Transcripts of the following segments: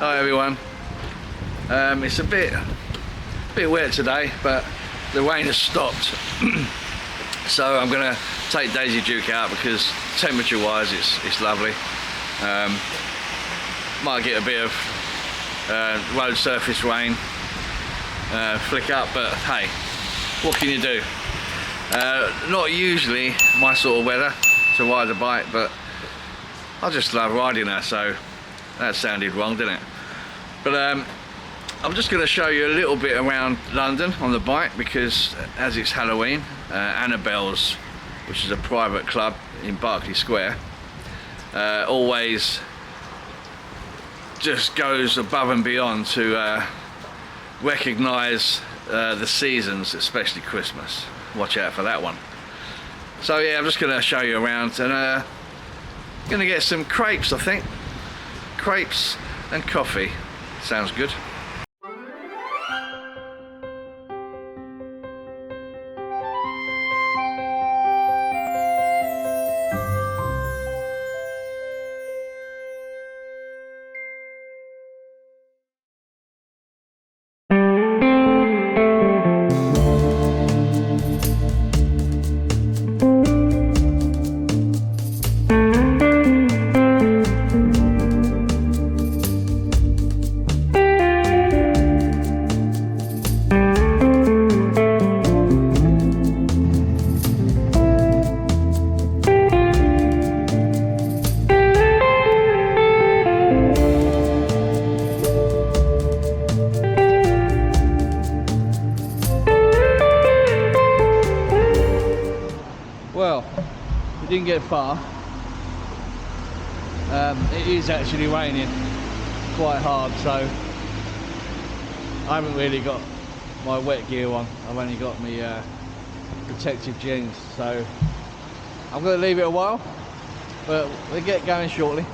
Hi everyone. It's a bit wet today, but the rain has stopped. So I'm gonna take Daisy Duke out because temperature wise it's lovely. Might get a bit of road surface rain flick up, but hey, what can you do? Not usually my sort of weather to ride a bike, but I just love riding her, so that sounded wrong, didn't it? But I'm just going to show you a little bit around London on the bike because as it's Halloween, Annabelle's, which is a private club in Berkeley Square, always just goes above and beyond to recognise the seasons, especially Christmas. Watch out for that one. So yeah, I'm just going to show you around and going to get some crepes, I think. Crepes and coffee. Sounds good. Well, we didn't get far. It is actually raining quite hard, so I haven't really got my wet gear on. I've only got my protective jeans, so I'm going to leave it a while, but we'll get going shortly.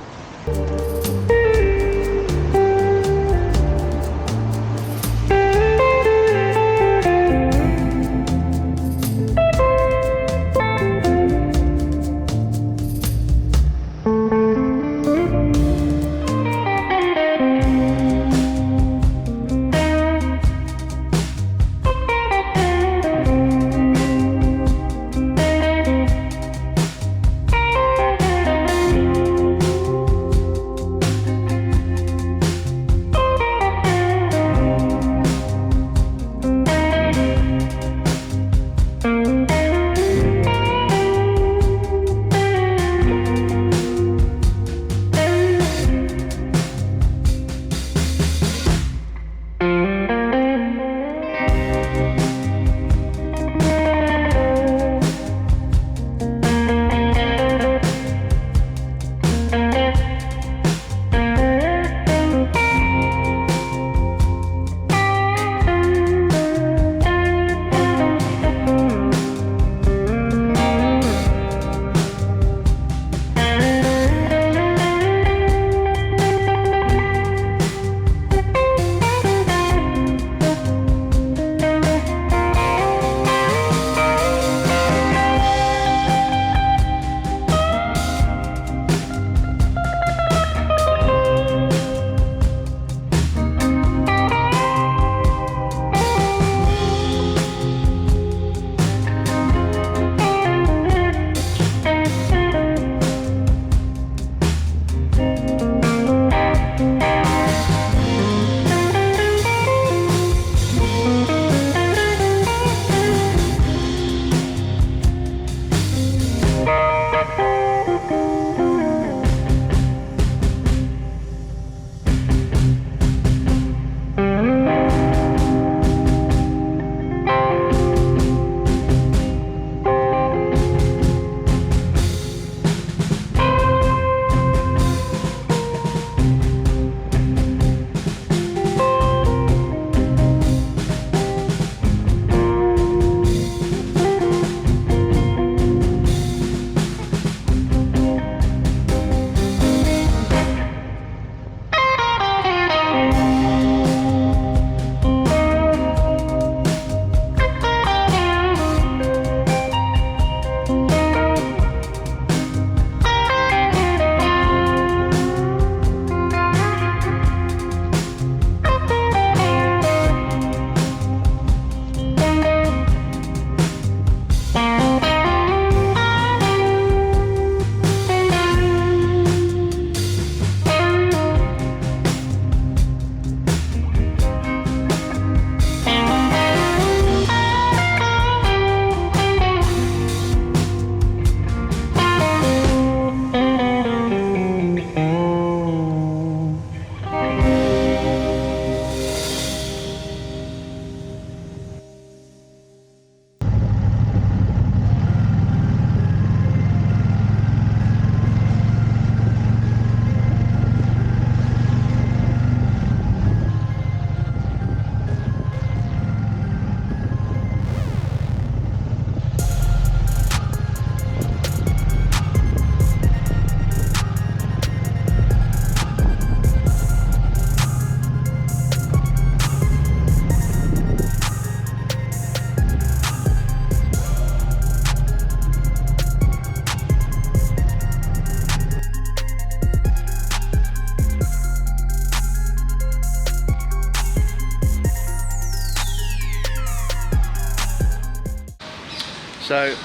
So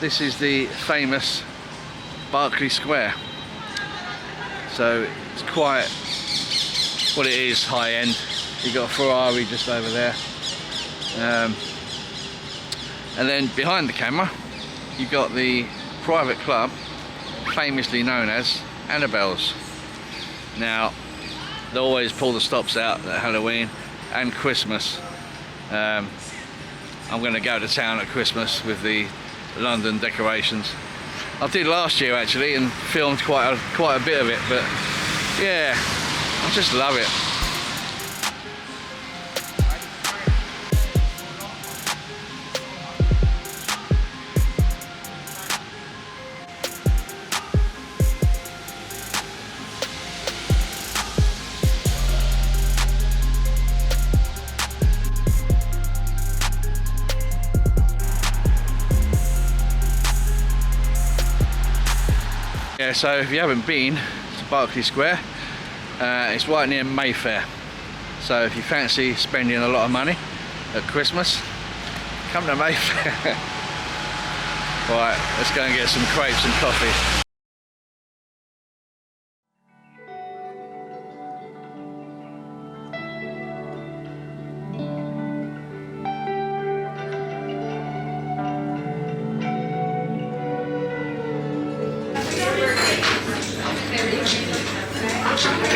this is the famous Berkeley Square. So it's quite, well, it is high end. You've got a Ferrari just over there. And then behind the camera, you've got the private club, famously known as Annabelle's. Now, they always pull the stops out at Halloween and Christmas. I'm going to go to town at Christmas with the London decorations. I did last year actually and filmed quite a bit of it, but yeah, I just love it. Yeah, so if you haven't been to Berkeley Square, it's right near Mayfair. So if you fancy spending a lot of money at Christmas, come to Mayfair. Right, let's go and get some crepes and coffee.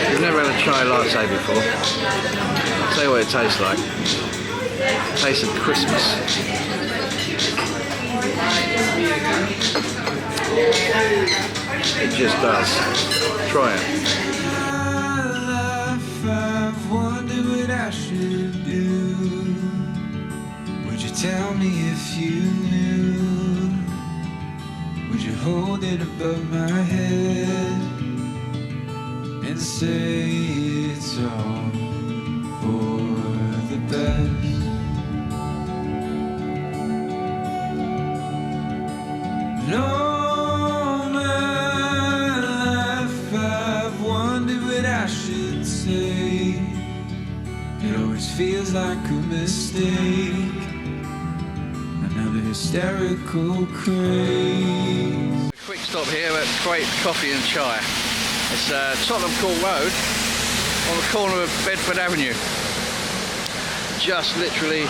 I've never had a chai latte before. I'll tell you what it tastes like. It tastes of Christmas. It just does. Try it. I've wondered what I should do. Would you tell me if you knew? Would you hold it above my head and say it's all for the best? No, my life, I've wondered what I should say. It always feels like a mistake, another hysterical craze. Quick stop here at Crepe Coffee and Chai. It's Tottenham Court Road on the corner of Bedford Avenue. Just literally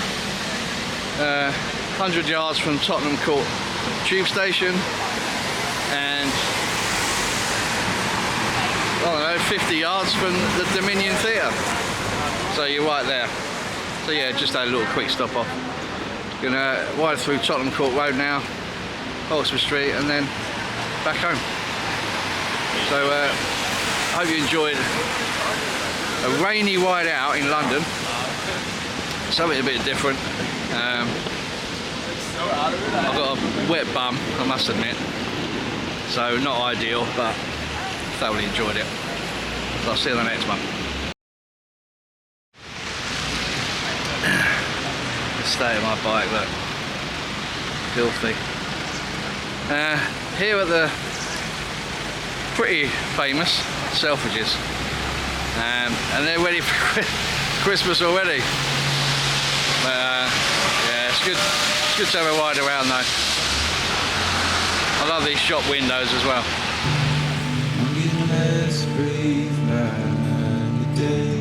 100 yards from Tottenham Court Tube Station and, I don't know, 50 yards from the Dominion Theatre. So you're right there. So yeah, just had a little quick stop off. Gonna ride through Tottenham Court Road now, Oxford Street, and then back home. So I hope you enjoyed a rainy ride out in London. Something a bit different. I've got a wet bum, I must admit. So not ideal, but thoroughly enjoyed it. So I'll see you in the next one. The state of my bike, look. Filthy. Here at the pretty famous Selfridges, and they're ready for Christmas already. Yeah, it's good to have a ride around though. I love these shop windows as well. I'm getting less brave by the day.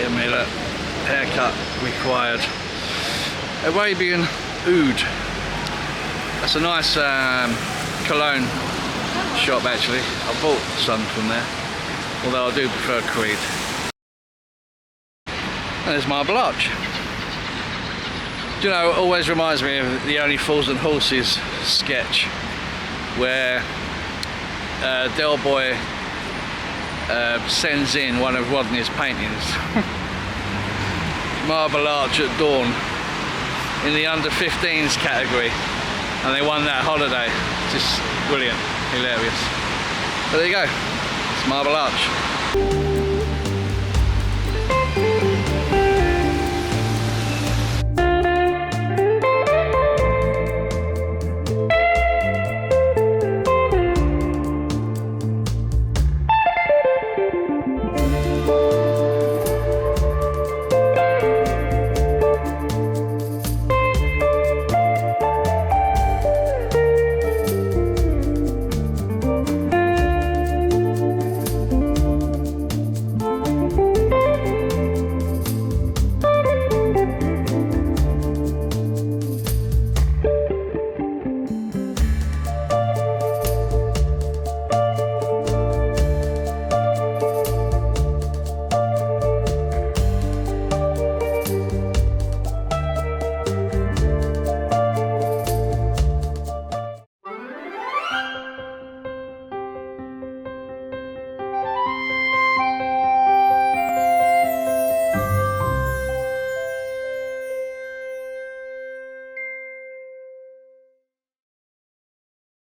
Give me a haircut required. Arabian Oud. That's a nice cologne shop actually. I bought some from there, although I do prefer Creed. And there's Marble Arch. Do you know, it always reminds me of the Only Fools and Horses sketch where Del Boy sends in one of Rodney's paintings. Marble Arch at dawn in the under 15s category, and they won that holiday. Just brilliant, hilarious. But there you go, it's Marble Arch.